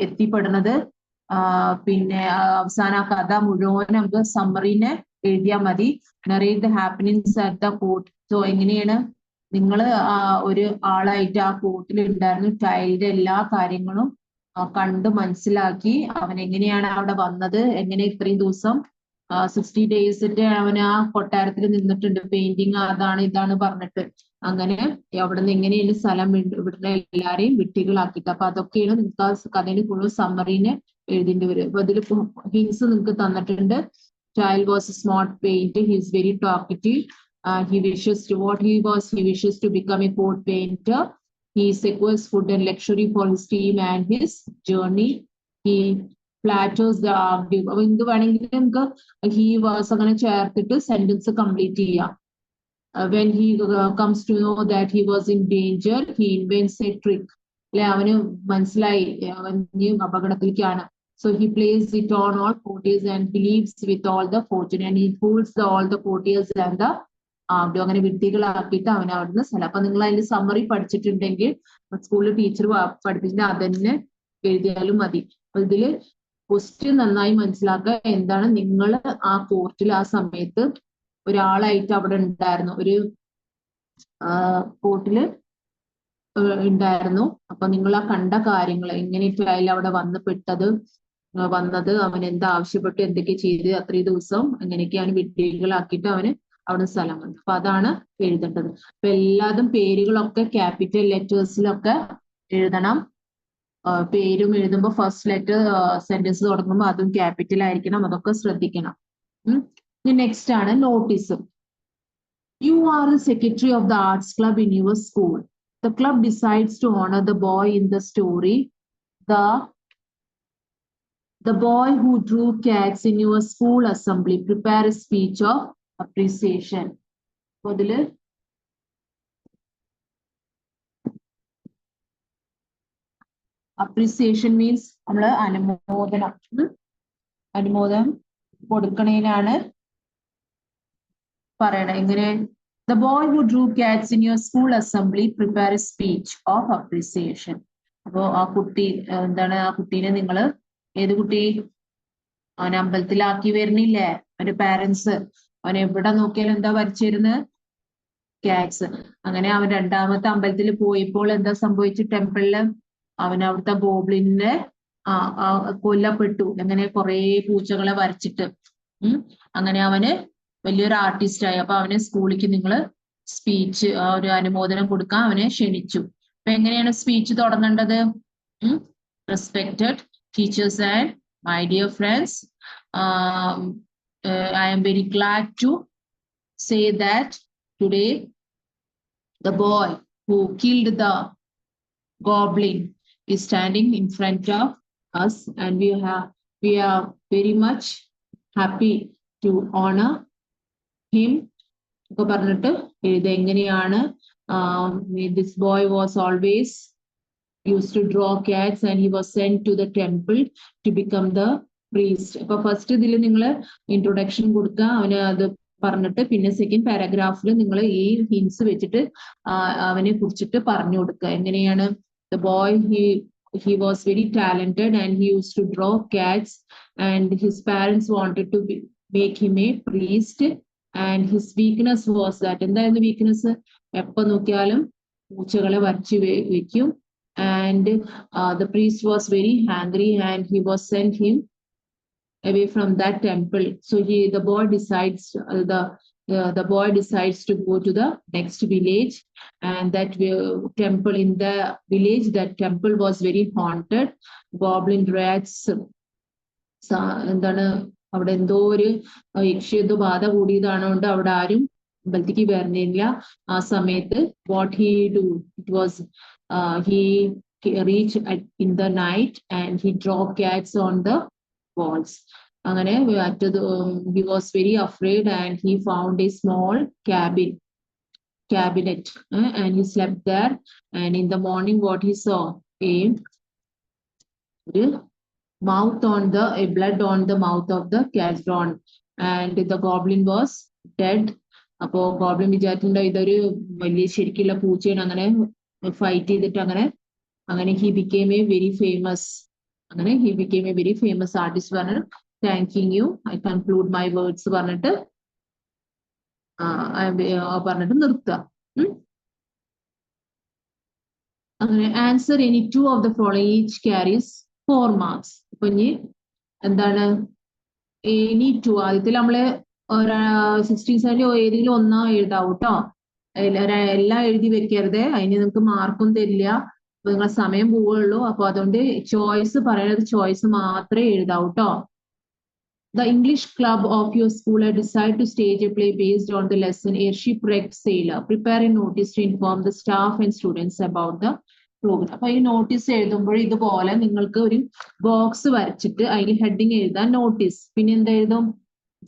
എത്തിപ്പെടുന്നത്, പിന്നെ അവസാന കഥ മുഴുവൻ നമുക്ക് സമ്മറിനെ എഴുതിയാൽ മതി. Narrate the happenings at the court. So എങ്ങനെയാണ് നിങ്ങൾ ഒരു ആളായിട്ട് ആ കോർട്ടിൽ ഉണ്ടായിരുന്നു, ചൈൽഡ് എല്ലാ കാര്യങ്ങളും കണ്ട് മനസ്സിലാക്കി അവൻ എങ്ങനെയാണ് അവിടെ വന്നത്, എങ്ങനെ ഇത്രയും ദിവസം 60 days അവൻ ആ കൊട്ടാരത്തിൽ നിന്നിട്ടുണ്ട്, പെയിന്റിങ് അതാണ് ഇതാണ് പറഞ്ഞിട്ട്, അങ്ങനെ അവിടെ നിന്ന് എങ്ങനെയാണ് സ്ഥലം ഇവിടുത്തെ എല്ലാരെയും വിട്ടികളാക്കിയിട്ട്. അപ്പൊ അതൊക്കെയാണ് നിങ്ങൾക്ക് ആ കഥയിൽ ഫുള്ള് സമ്മറിനെ എഴുതേണ്ടി വരും. അപ്പൊ അതിൽ ഹിൻസ് നിങ്ങൾക്ക് തന്നിട്ടുണ്ട്. Child was a smart painter. He is very talkative. He wishes to become a court painter. He secures food and luxury for his team and his journey. He flatters the argue. അപ്പൊ എന്ത് വേണമെങ്കിലും നമുക്ക് he was അങ്ങനെ ചേർത്തിട്ട് sentence complete ചെയ്യാം. When he comes to know that he was in danger, he invents a trick. അല്ലെ, അവന് മനസ്സിലായി അവൻ അപകടത്തിലേക്കാണ്. So he plays it on all courtiers and believes with all the fortune, and he fools all the courtiers and the അങ്ങനെ വിഡ്ഢികളാക്കിയിട്ട് അവൻ അവിടുന്ന് സ്ഥലം. അപ്പൊ നിങ്ങൾ അതിന്റെ സമ്മറി പഠിച്ചിട്ടുണ്ടെങ്കിൽ സ്കൂളിൽ ടീച്ചർ പഠിപ്പിച്ചിട്ട് അതന്നെ എഴുതിയാലും മതി. അപ്പൊ ഇതില് ക്വസ്റ്റ്യൻ നന്നായി മനസ്സിലാക്കുക. എന്താണ് നിങ്ങൾ ആ കോർട്ടിൽ ആ സമയത്ത് ഒരാളായിട്ട് അവിടെ ഉണ്ടായിരുന്നു, ഒരു കോർട്ടില് ഉണ്ടായിരുന്നു. അപ്പൊ നിങ്ങൾ ആ കണ്ട കാര്യങ്ങൾ എങ്ങനെയൊക്കെ അതിൽ അവിടെ വന്നത് അവൻ എന്താ ആവശ്യപ്പെട്ടു, എന്തൊക്കെ ചെയ്ത് അത്രയും ദിവസം എങ്ങനെയൊക്കെയാണ് വിഡ്ഢികളാക്കിയിട്ട് അവന് അവിടെ സ്ഥലം വന്നു. അപ്പൊ അതാണ് എഴുതേണ്ടത്. അപ്പൊ എല്ലാതും പേരുകളൊക്കെ ക്യാപിറ്റൽ ലെറ്റേഴ്സിലൊക്കെ എഴുതണം. പേരും എഴുതുമ്പോൾ ഫസ്റ്റ് ലെറ്റർ സെന്റൻസ് തുടങ്ങുമ്പോൾ അതും ക്യാപിറ്റൽ ആയിരിക്കണം. അതൊക്കെ ശ്രദ്ധിക്കണം. നെക്സ്റ്റ് ആണ് notice. You are the secretary of the arts club in your school. The club decides to honor the boy in the story. The boy who drew cats in your school assembly. Prepare a speech of appreciation. അതില് appreciation means നമ്മള് അനുമോദനം അനുമോദനം കൊടുക്കണേനാണ് പറയണത്. എങ്ങനെ? The boy who drew cats in your school assembly prepare a speech of appreciation. അപ്പോ ആ കുട്ടി എന്താണ്, ആ കുട്ടീനെ നിങ്ങള് ഏത് കുട്ടി അവനെ അമ്പലത്തിലാക്കി വരുന്നില്ലേ അവന്റെ പാരന്റ്സ്, അവൻ എവിടെ നോക്കിയാലും എന്താ വരച്ചിരുന്നത്? കാറ്റ്സ്. അങ്ങനെ അവൻ രണ്ടാമത്തെ അമ്പലത്തിൽ പോയപ്പോൾ എന്താ സംഭവിച്ചു? ടെമ്പിളില് അവൻ അവിടുത്തെ ഗോബ്ലിനെ കൊല്ലപ്പെട്ടു. അങ്ങനെ കുറെ പൂച്ചകളെ വരച്ചിട്ട് അങ്ങനെ അവന് വലിയൊരു ആർട്ടിസ്റ്റ് ആയി. അപ്പൊ അവനെ സ്കൂളിലേക്ക് നിങ്ങള് സ്പീച്ച് ഒരു അനുമോദനം കൊടുക്കാൻ അവനെ ക്ഷണിച്ചു. അപ്പൊ എങ്ങനെയാണ് സ്പീച്ച് തുടങ്ങേണ്ടത്? Respected teachers and my dear friends, I am very glad to say that today the boy who killed the goblin is standing in front of us, and we are very much happy to honor him. ഒക്കെ പറഞ്ഞിട്ട് എഴുതുക. എങ്ങനെയാണ്? This boy was always used to draw cats and he was sent to the temple to become the priest. അപ്പൊ first ഇതിൽ നിങ്ങൾ introduction കൊടുക്കുക, അവന് അത് പറഞ്ഞിട്ട് പിന്നെ സെക്കൻഡ് പാരഗ്രാഫിൽ നിങ്ങൾ ഈ ഹിൻസ് വെച്ചിട്ട് അവനെ കുറിച്ചിട്ട് പറഞ്ഞു കൊടുക്കുക. എങ്ങനെയാണ്? The boy, he was very talented and he used to draw cats and his parents wanted to make him a priest and his weakness was that. എന്തായിരുന്നു വീക്ക്നെസ്? എപ്പോ നോക്കിയാലും പൂച്ചകളെ വരച്ചു വെക്കും. And the priest was very angry and he was sent him away from that temple. So the boy decides to go to the next village, and that temple in the village, that temple was very haunted. Goblin rats എന്താണ് അവിടെ എന്തോ ഒരു യക്ഷിയെന്തോ ബാധ കൂടിയതാണോണ്ട് അവിടെ ആരും അമ്പലത്തേക്ക് വരുന്നില്ല. ആ സമയത്ത് what he do? It was he reached in the night and he draw cats on the walls. അങ്ങനെ he was very afraid and he found a small cabinet and he slept there, and in the morning what he saw? A mouth on the blood on the mouth of the cat drawn, and the goblin was dead. അപ്പോ goblin വിചാരിച്ചിട്ടുണ്ടോ ഇതൊരു വലിയ ശരിക്കുള്ള പൂച്ചയാണ്, അങ്ങനെ fight ചെയ്തിട്ട് അങ്ങനെ he became a very famous artist. പറഞ്ഞു thanking you, I conclude my words പറഞ്ഞിട്ട് നിർത്തുക. അങ്ങനെ answer any two of the following, each carries 4 marks. അപ്പൊ ഇനി എന്താണ്? any two, ആദ്യത്തിൽ നമ്മള് 16 ഏതെങ്കിലും ഒന്നാ എഴുതാവൂ കേട്ടോ. എല്ലാം എഴുതി വെക്കരുത്, അതിന് നിങ്ങൾക്ക് മാർക്കും തരില്ല. അപ്പൊ നിങ്ങളെ സമയം പോവുള്ളൂ. അപ്പൊ അതുകൊണ്ട് ചോയ്സ് പറയുന്നത് ചോയ്സ് മാത്രമേ എഴുതാവൂ കേട്ടോ. The English club of your school has decided to stage a play based on the lesson A Shipwrecked Sailor. Prepare a notice to inform the staff and students about the program. അപ്പൊ ഈ notice എഴുതുമ്പോൾ ഇതുപോലെ നിങ്ങൾക്ക് ഒരു box വരച്ചിട്ട് അതിൽ heading എഴുതാൻ notice. പിന്നെ എന്താ എഴുതും?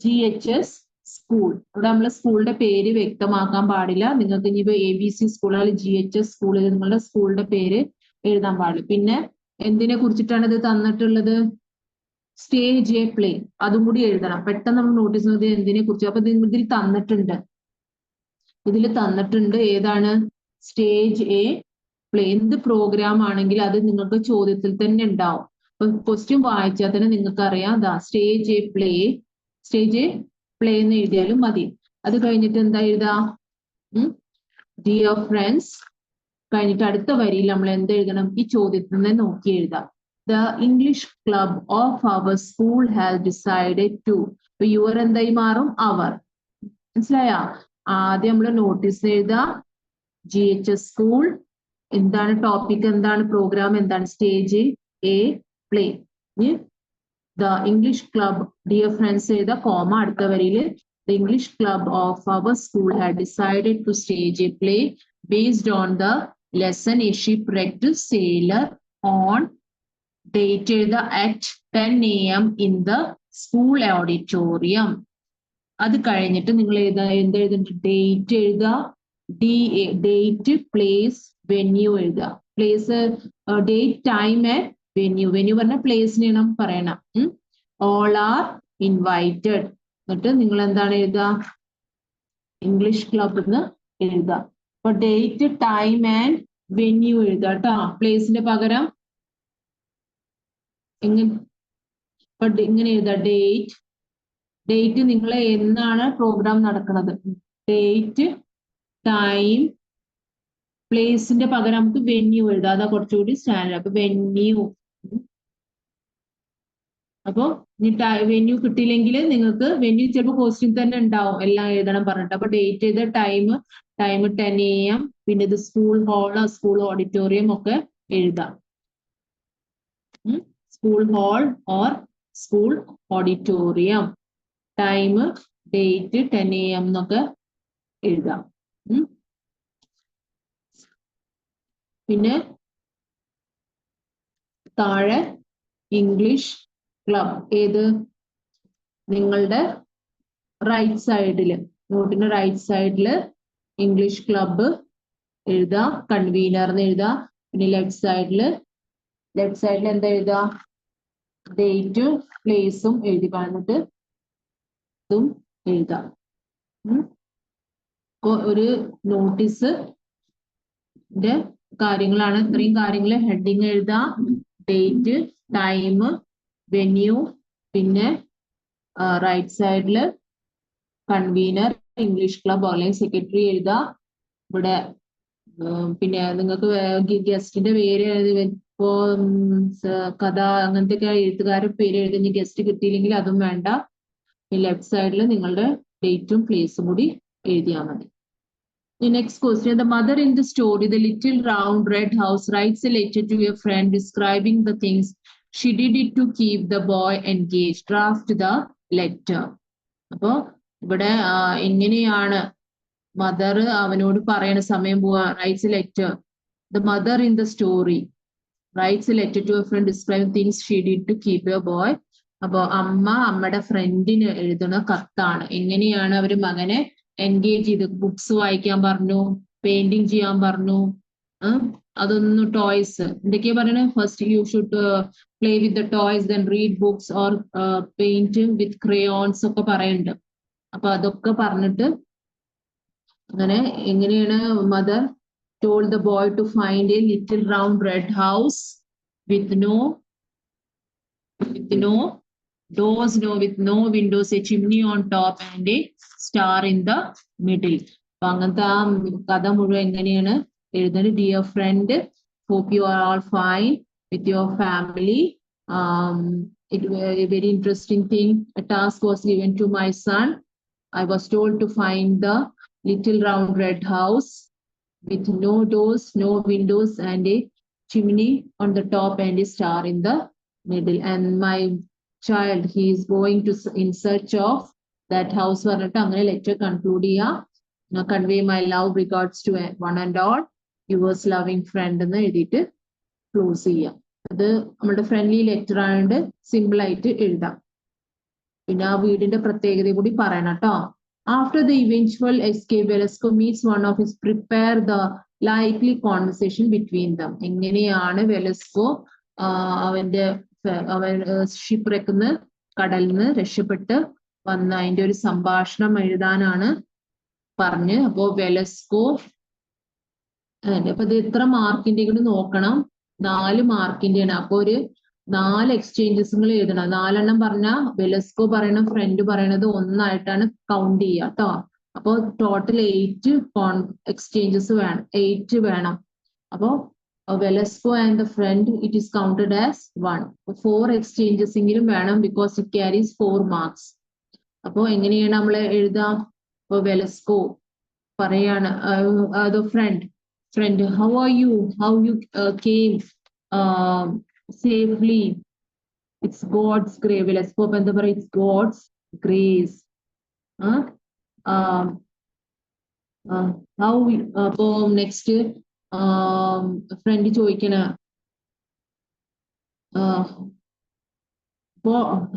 GHS school. ഇവിടെ നമ്മൾ സ്കൂളിന്റെ പേര് വ്യക്തമാക്കാൻ പാടില്ല. നിങ്ങൾക്ക് ഇനിയിപ്പോ ABC സ്കൂളുകൾ GHS സ്കൂളിൽ നിങ്ങളുടെ സ്കൂളിന്റെ പേര് എഴുതാൻ പാടില്ല. പിന്നെ എന്തിനെ കുറിച്ചിട്ടാണ് ഇത് തന്നിട്ടുള്ളത്? സ്റ്റേജ് എ പ്ലേ, അതും കൂടി എഴുതണം. പെട്ടെന്ന് നമ്മൾ നോട്ടീസ് എന്തിനെ കുറിച്ച്. അപ്പൊ ഇതിൽ തന്നിട്ടുണ്ട് ഏതാണ്? Stage a play. എന്ത് പ്രോഗ്രാം ആണെങ്കിൽ അത് നിങ്ങൾക്ക് ചോദ്യത്തിൽ തന്നെ ഉണ്ടാവും. അപ്പൊ ക്വസ്റ്റ്യൻ വായിച്ചാൽ തന്നെ നിങ്ങൾക്ക് അറിയാം. സ്റ്റേജ് എ പ്ലേ എന്ന് എഴുതിയാലും മതി. അത് കഴിഞ്ഞിട്ട് എന്താ എഴുതാ? ഡിയർ ഫ്രണ്ട്സ് കഴിഞ്ഞിട്ട് അടുത്ത വരിയിൽ നമ്മൾ എന്ത് എഴുതണം? ഈ ചോദ്യത്തിൽ നിന്ന് നോക്കി എഴുതാം. The English club of our school has decided to. അപ്പൊ യുവർ എന്തായി മാറും? അവർ. മനസ്സിലായ? ആദ്യം നമ്മൾ നോട്ടീസ് എഴുതാ. GHS സ്കൂൾ എന്താണ് ടോപ്പിക്, എന്താണ് പ്രോഗ്രാം, എന്താണ്? Stage a play. The English club, dear friends, എഴുതാ കോമ. അടുത്ത വരിയില് the English club of our school had decided to stage a play based on the lesson A Shipwrecked Sailor on date at 10 AM in the school auditorium. അത് കഴിഞ്ഞിട്ട് നിങ്ങൾ എന്തെഴുതുന്നുണ്ട്? Date എഴുതുക, date place venue എഴുതുക. Place date time and venue. Venue പറഞ്ഞ പ്ലേസിനെ പറയണം. All are invited. എന്നിട്ട് നിങ്ങൾ എന്താണ് എഴുതുക? ഇംഗ്ലീഷ് ക്ലബ് എന്ന് എഴുതുക. അപ്പൊ ഡേറ്റ് ടൈം ആൻഡ് വെന്യൂ എഴുതുക കേട്ടോ. പ്ലേസിന്റെ പകരം ഇങ്ങനെ എഴുതുക. ഡേറ്റ് നിങ്ങൾ എന്നാണ് പ്രോഗ്രാം നടക്കുന്നത്, ഡേറ്റ് ടൈം. പ്ലേസിന്റെ പകരം നമുക്ക് വെന്യൂ എഴുതാം. അതാ കുറച്ചുകൂടി സ്റ്റാൻഡേർഡ്. അപ്പൊ വെന്യൂ. അപ്പൊ വെന്യൂ കിട്ടിയില്ലെങ്കിൽ നിങ്ങൾക്ക് വെന്യൂ ചിലപ്പോൾ ക്വസ്റ്റ്യൻ തന്നെ ഉണ്ടാവും എല്ലാം എഴുതണം പറഞ്ഞിട്ട്. അപ്പൊ ഡേറ്റ് ചെയ്ത ടൈം 10 AM, പിന്നെ ഇത് സ്കൂൾ ഹാള്, സ്കൂൾ ഓഡിറ്റോറിയം ഒക്കെ എഴുതാം. School hall or school auditorium. Time, date 10 AM എന്നൊക്കെ എഴുതാം. പിന്നെ താഴെ ഇംഗ്ലീഷ് ക്ലബ്. ഏത്? നിങ്ങളുടെ റൈറ്റ് സൈഡില്, നോട്ടിന്റെ റൈറ്റ് സൈഡില് ഇംഗ്ലീഷ് ക്ലബ്ബ് എഴുതാ. കൺവീനർ എന്ന് എഴുതാ. പിന്നെ ലെഫ്റ്റ് സൈഡിൽ എന്താ എഴുതാ? ഡേറ്റും പ്ലേസും എഴുതി പറഞ്ഞിട്ട് ഇതും എഴുതാം. ഒരു നോട്ടീസ് കാര്യങ്ങളാണ് ഇത്രയും കാര്യങ്ങൾ. ഹെഡിങ് എഴുതാ, ഡേറ്റ്, ടൈം, വെന്യൂ, പിന്നെ റൈറ്റ് സൈഡില് convener, English club online secretary എഴുതാ. ഇവിടെ പിന്നെ നിങ്ങൾക്ക് ഗസ്റ്റിന്റെ പേര് ഇപ്പോ കഥ അങ്ങനത്തെ ഒക്കെ എഴുത്തുകാരുടെ പേര് എഴുതി. ഗസ്റ്റ് കിട്ടിയില്ലെങ്കിൽ അതും വേണ്ട. ലെഫ്റ്റ് സൈഡിൽ നിങ്ങളുടെ ഡേറ്റും പ്ലേസും കൂടി എഴുതിയാൽ മതി. The next question, the mother in the story, the little round red house, writes a letter to a friend describing the things she did it to keep the boy engaged. Draft the letter. അപ്പോ ഇവിടെ എങ്ങനെയാണ് mother അവനോട് പറയണ സമയം പോവാ? Rights A letter. The mother in the story writes a letter to a friend describing things she did to keep a boy. അപ്പോ അമ്മയുടെ ഫ്രണ്ടിന് എഴുതുന്ന കത്താണ്. എങ്ങനെയാണ് അവര് മകനെ എൻഗേജ് ചെയ്ത് ബുക്സ് വായിക്കാൻ പറഞ്ഞു, പെയിന്റിങ് ചെയ്യാൻ പറഞ്ഞു. അതൊന്നും ടോയ്സ് എന്തൊക്കെയാ പറയണേ? First you should play with the toys, then read books or paint with crayons ഒക്കെ പറയുന്നുണ്ട്. അപ്പൊ അതൊക്കെ പറഞ്ഞിട്ട് അങ്ങനെ എങ്ങനെയാണ് mother told the boy to find a little round red house with no doors, with no windows, a chimney on top and a star in the middle. അപ്പൊ അങ്ങനത്തെ ആ കഥ മുഴുവൻ എങ്ങനെയാണ് എഴുതുന്നത്? Dear friend, hope you are all fine with your family. It a very interesting thing. A task was given to my son. I was told to find the little round red house with no doors, no windows, and a chimney on the top and a star in the middle. And my child, he is going to in search of that house. പറഞ്ഞിട്ട് അങ്ങനെ letter conclude ചെയ്യാം. Convey my love regards to one and all, yours loving friend എന്ന് എഴുതിയിട്ട് close ചെയ്യാം. അത് നമ്മുടെ friendly letter ആയതുകൊണ്ട് simple ആയിട്ട് എഴുതാം. പിന്നെ ആ വീടിന്റെ പ്രത്യേകത കൂടി പറയണം കേട്ടോ. After the eventual escape, Velasco meets one of his prepare the likely conversation between them. എങ്ങനെയാണ് വെലസ്കോ അവൻ ഷിപ്പ്രെക്കുന്ന് കടലിൽ നിന്ന് രക്ഷപ്പെട്ട് വന്ന അതിന്റെ ഒരു സംഭാഷണം എഴുതാനാണ് പറഞ്ഞ്. അപ്പോ വെലസ്കോ അപ്പൊ ഇത് എത്ര മാർക്കിന്റെ കൂടി നോക്കണം? 4 മാർക്കിന്റെയാണ്. അപ്പൊ ഒരു 4 എക്സ്ചേഞ്ചസ് നിങ്ങൾ എഴുതണം. 4 പറഞ്ഞാൽ വെലസ്കോ പറയണം, ഫ്രണ്ട് പറയണത് ഒന്നായിട്ടാണ് കൗണ്ട് ചെയ്യുക കേട്ടോ. അപ്പൊ ടോട്ടൽ 8 എക്സ്ചേഞ്ചസ് വേണം, 8 വേണം. അപ്പോ Velasco and the friend it is counted as 1. 4 exchanges എങ്കിലും വേണം, ബിക്കോസ് ഇറ്റ് ക്യാരീസ് 4 മാർക്സ്. അപ്പൊ എങ്ങനെയാണ് നമ്മൾ എഴുതാം? ഇപ്പൊ വെലസ്കോ പറയാണ്, friend, how are you? How you came safely? It's God's grace. Velasco എന്താ പറയുക? It's God's grace. How അപ്പോ നെക്സ്റ്റ് ഫ്രണ്ട് ചോദിക്കണ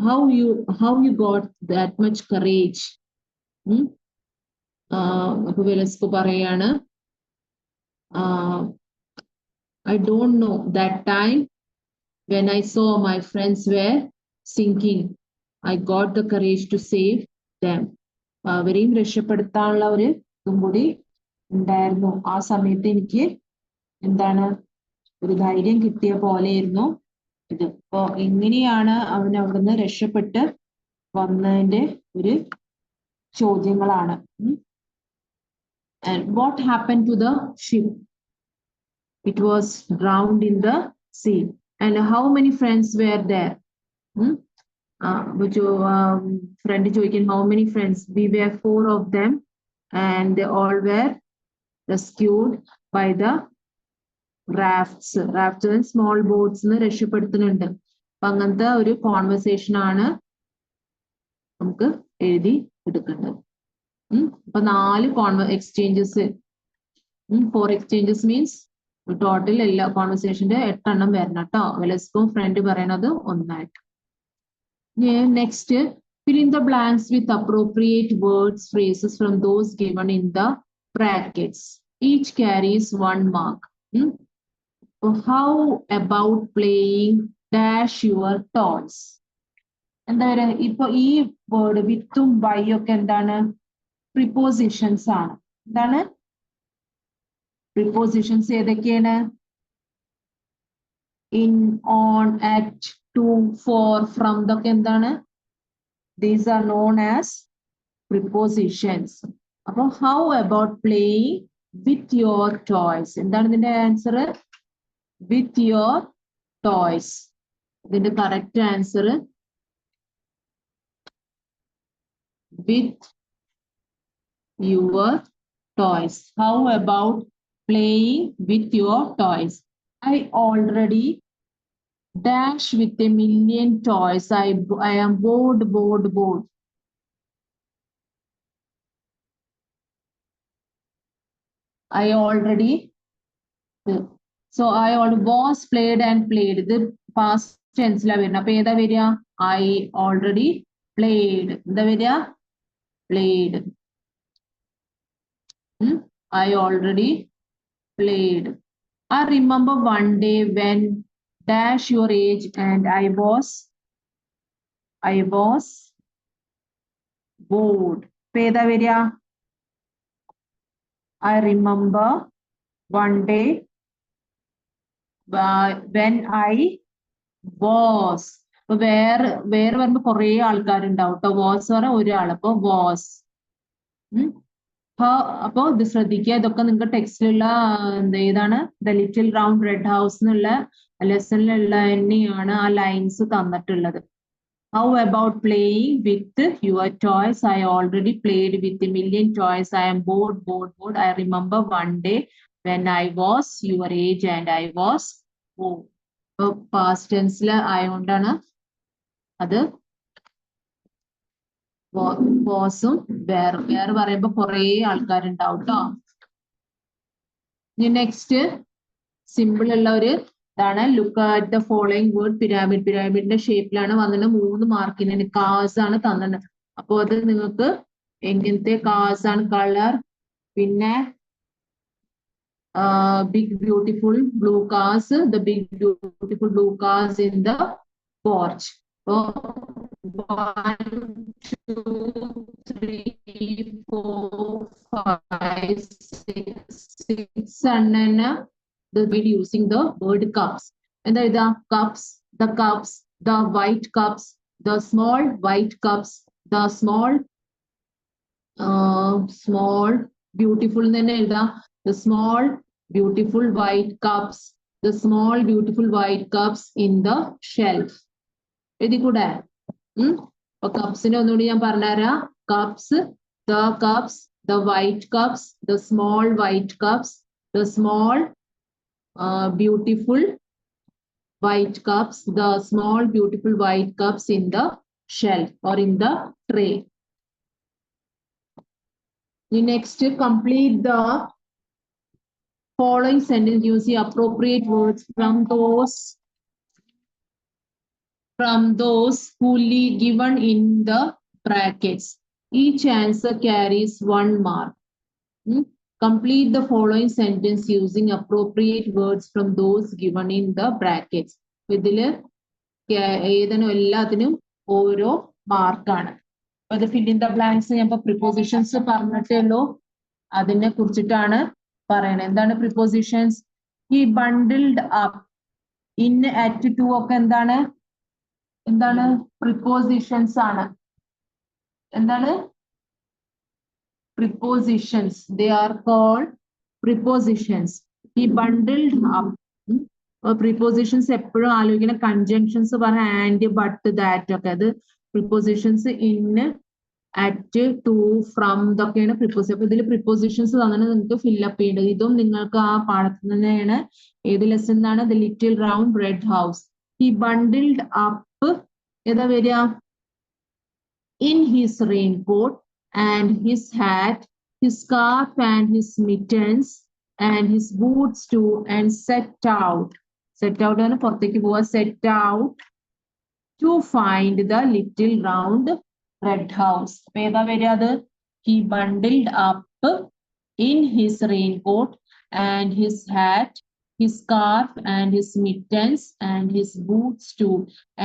how you got that much courage? അപ്പൊ വെലസ്കോ പറയാണ്, I don't know that time when I saw my friends were sinking, I got the courage to save them. അവരെയും രക്ഷപ്പെടുത്താനുള്ള ഒരു ഇതും കൂടി ഉണ്ടായിരുന്നു. ആ സമയത്ത് എനിക്ക് എന്താണ് ഒരു ധൈര്യം കിട്ടിയ പോലെയായിരുന്നു ഇത്. അപ്പോ എങ്ങനെയാണ് അവൻ അവിടുന്ന് രക്ഷപ്പെട്ട് വന്നതിന്റെ ഒരു ചോദ്യങ്ങളാണ്. And what happened to the ship? It was drowned in the sea. And how many friends were there? Friend ചോദിക്കും how many friends? We were 4 of them and they all were rescued by the rafts. Rafts and small boats രക്ഷപ്പെടുത്തുന്നുണ്ട്. അപ്പൊ അങ്ങനത്തെ ഒരു conversation ആണ് നമുക്ക് എഴുതി എടുക്കേണ്ടത്. അപ്പൊ 4 exchanges, 4 exchanges means total എല്ലാ കോൺവെർസേഷന്റെ 8 എണ്ണം വരണം കേട്ടോ. വെലസ്കോ ഫ്രണ്ട് പറയണത് 1 ആയിട്ട്. Next, fill in the blanks with appropriate words, phrases from those given in the brackets. Each carries 1 mark. How about playing dash your toys? എന്താ പറയുക, ഇപ്പൊ ഈ വേർഡ് വിത്തും ബൈ ഒക്കെ എന്താണ്, പ്രിപ്പോസിഷൻസ് ആണ്. എന്താണ് പ്രിപ്പോസിഷൻസ്? ഏതൊക്കെയാണ്? In, on, at, to, for, from, ഇതൊക്കെ എന്താണ്? These are known as prepositions. അപ്പൊ how about playing with your toys? എന്താണ് ഇതിന്റെ ആൻസർ? With your toys. ഇതിന്റെ correct answer with your toys. How about playing with your toys? I already dash with a million toys. I am bored. I already, so I was played and played. The past tense la verna. Appo edha veriya? I already played. Edha veriya? Played. I already played. I remember one day when dash your age and I was bored. Peda veriya? I remember one day when I was. Where വരുമ്പോ കുറേ ആൾക്കാരുണ്ടാവും കേട്ടോ. Was പറഞ്ഞ ഒരാൾ, അപ്പൊ was. അപ്പൊ ഇത് ശ്രദ്ധിക്കുക, ഇതൊക്കെ നിങ്ങൾക്ക് ടെക്സ്റ്റിലുള്ള ഏതാണ്, the little round red house എന്നുള്ള ലെസണിലുള്ള തന്നെയാണ് ആ ലൈൻസ് തന്നിട്ടുള്ളത്. How about playing with your toys? I already played with a million toys. I am bored. I remember one day when I was your age and I was bored. Past tense la ayondana adu wasum where പറയുമ്പോൾ കുറേ ആൾക്കാരുണ്ടാവും ട്ടോ. Next simple ഉള്ള ഒരു ഇതാണ്. Look at the following word. Pyramid. പിരാമിഡിന്റെ ഷേപ്പിലാണ് വന്നിട്ട് 3 മാർക്കിന് കാസ് ആണ് തന്നത്. അപ്പൊ അത് നിങ്ങൾക്ക് എങ്ങനത്തെ കാസ് ആണ്, കളർ, പിന്നെ big beautiful blue cars, the big beautiful blue cars in the porch. അപ്പോ 1, 2, 3, 4, 5, 6 എണ്ണ the word using the word cups. And the cups, the white cups, the small white cups, the small beautiful, the small beautiful white cups, the small beautiful white cups in the shelf. Edi kuda cups ne onnudi njan parnara. Cups, the white cups, the small white cups, the small beautiful white cups, the small beautiful white cups in the shelf or in the tray. The next, complete the following sentence using appropriate words from those fully given in the brackets. Each answer carries 1 mark. Complete the following sentence using appropriate words from those given in the brackets. ഇതില് ഏതിനും എല്ലാത്തിനും ഓരോ മാർക്കാണ്. അത് fill in the blanks ഞാൻ ഇപ്പൊ prepositions പറഞ്ഞിട്ടേ ഉള്ളൂ. അതിനെ കുറിച്ചിട്ടാണ് പറയണത്. എന്താണ് prepositions? He bundled up. In, at, to ഒക്കെ എന്താണ്? എന്താണ്? പ്രിപ്പോസിഷൻസ് ആണ്. എന്താണ്? Prepositions. They are called prepositions. He bundled up. Prepositions എപ്പോഴും ആലോചിക്കുന്ന കൺജങ്ഷൻസ് പറഞ്ഞ ആൻഡ് ബട്ട് ദാറ്റ് ഒക്കെ അത് prepositions in at to from ഇതൊക്കെയാണ് പ്രിപ്പോസിഷൻ. അപ്പൊ ഇതിൽ പ്രിപ്പോസിഷൻസ് തന്നെ നിങ്ങൾക്ക് ഫില്ലപ്പ് ചെയ്യേണ്ടത്. ഇതും നിങ്ങൾക്ക് ആ പാഠത്തിൽ തന്നെയാണ്. ഏത് ലെസൺ എന്നാണ്? The little round red house. He bundled up ഏതാ വരിക? In his raincoat and his hat, his scarf and his mittens and his boots too, and set out. Set out ആണ് പുറത്തേക്ക് പോവാ. Set out to find the little round red house. അപ്പൊ ഏതാ വരിക അത്? He bundled up in his raincoat and his hat, his scarf and his mittens and his boots too,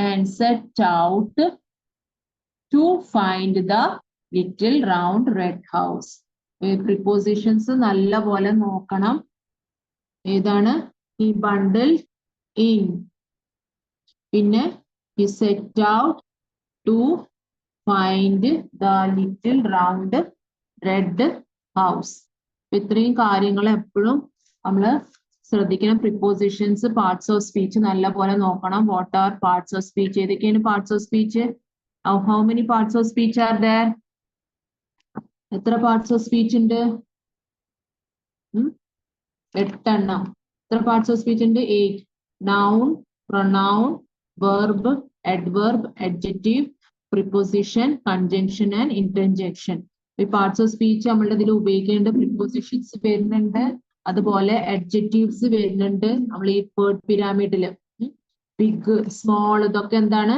and set out to find the little round red house. Prepositions നല്ല പോലെ നോക്കണം. ഏതാണ്? He bundled in. പിന്നെ he set out to find the little round red house. ഇത്രയും കാര്യങ്ങൾ എപ്പോഴും നമ്മൾ ശ്രദ്ധിക്കണം. പ്രിപ്പോസിഷൻസ്, പാർട്സ് ഓഫ് സ്പീച്ച് നല്ല പോലെ നോക്കണം. What are parts of speech? ഏതൊക്കെയാണ് parts of speech? How many parts of speech are there? എത്ര പാർട്സ് ഓഫ് സ്പീച്ച് ഉണ്ട്? 8 എണ്ണം. എത്ര പാർട്സ് ഓഫ് സ്പീച്ച് ഉണ്ട്? 8. Noun, pronoun, verb, adverb, adjective, preposition, conjunction and interjection. ഈ പാർട്സ് ഓഫ് സ്പീച്ച് നമ്മളുടെ ഇതിൽ ഉപയോഗിക്കേണ്ട പ്രിപ്പോസിഷൻസ് വരുന്നുണ്ട്. അതുപോലെ adjectives വരുന്നുണ്ട്. നമ്മൾ ഈ വേർഡ് പിരാമിഡില് ബിഗ്, സ്മോൾ ഇതൊക്കെ എന്താണ്?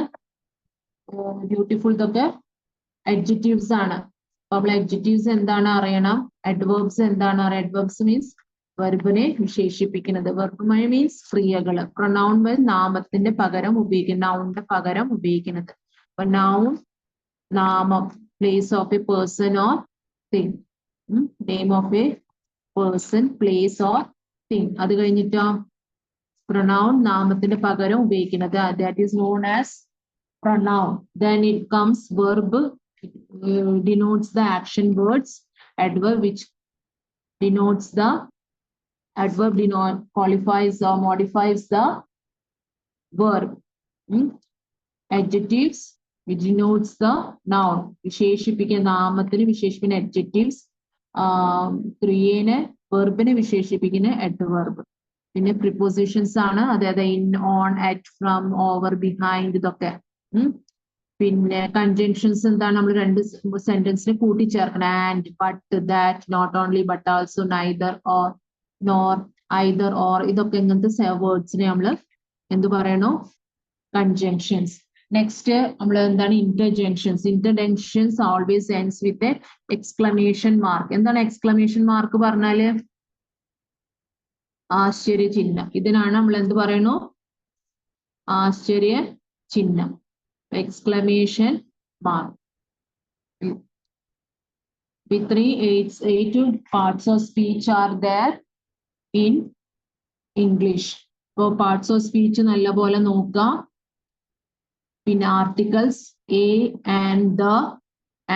ബ്യൂട്ടിഫുൾ ഇതൊക്കെ adjectives ആണ്. അപ്പോൾ adjectives എന്താണ് അറിയണം. adverbs എന്താണ് അറിയാം. adverbs means വെർബിനെ വിശേഷിപ്പിക്കുന്നത്. വെർബ് മീൻസ് ക്രിയകള്. പ്രൊനൗൺ മീൻസ് നാമത്തിന്റെ പകരം ഉപയോഗിക്കുന്നത്, നൗണിന്റെ പകരം ഉപയോഗിക്കുന്നത്. അപ്പൊ നൗൺ നാമം, place of a person or thing. Name of a person, place or thing. അത് കഴിഞ്ഞിട്ടോ പ്രൊനൗൺ നാമത്തിന്റെ പകരം ഉപയോഗിക്കുന്നത്. That is known as pronoun. Then it comes verb, denotes the action words. Adverb, which denotes the adverb, qualifies or modifies the verb. Adjectives, which denotes the noun. വിശേഷിപ്പിക്കുന്ന നാമത്തിന് വിശേഷിപ്പിക്കുന്ന adjectives. ക്രിയേനെ, വെർബിനെ വിശേഷിപ്പിക്കുന്ന adverb. പിന്നെ prepositions ആണ്. അതായത് in, on, at, from, over, behind ഇതൊക്കെ. പിന്നെ conjunctions എന്താണ്? നമ്മൾ രണ്ട് സെന്റൻസിനെ കൂട്ടിച്ചേർക്കണം. And, but, that, not only but also, neither or, nor, either or ഇതൊക്കെ ഇങ്ങനത്തെ വേർഡ്സിനെ നമ്മൾ എന്ത് പറയണോ? കൺജങ്ഷൻസ്. നെക്സ്റ്റ് നമ്മൾ എന്താണ്? Interjections. Interjections always ends with a exclamation mark. എന്താണ് എക്സ്ക്ലമേഷൻ മാർക്ക് പറഞ്ഞാല്? ആശ്ചര്യ ചിഹ്നം. ഇതിനാണ് നമ്മൾ എന്ത് പറയണു? ആശ്ചര്യ ചിഹ്നം. Exclamation mark. With 8 parts of speech are there in English. So parts of speech നല്ല പോലെ നോക്കുക. പിന്നെ articles A and the.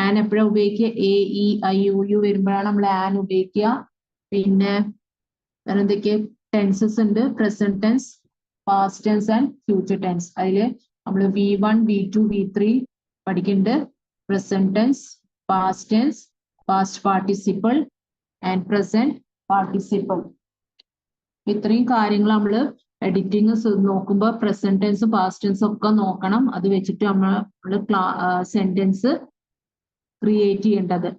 An എപ്പോഴാണ് ഉപയോഗിക്കുക? എ, ഇ, ഐ, യു വരുമ്പോഴാണ് നമ്മൾ ആൻ ഉപയോഗിക്കുക. പിന്നെ വേറെ എന്തൊക്കെ ടെൻസസ് ഉണ്ട്? Present tense, past tense and future tense. അതില് നമ്മൾ V1, V2, V3 പഠിക്കുന്നുണ്ട്. Present tense, past tense, past participle and present participle. ഇത്രയും കാര്യങ്ങൾ നമ്മൾ എഡിറ്റിംഗ് നോക്കുമ്പോൾ പ്രസന്റ് ടെൻസും പാസ്റ്റ് ടെൻസും ഒക്കെ നോക്കണം. അത് വെച്ചിട്ട് നമ്മൾ സെന്റൻസ് ക്രിയേറ്റ് ചെയ്യേണ്ടത്.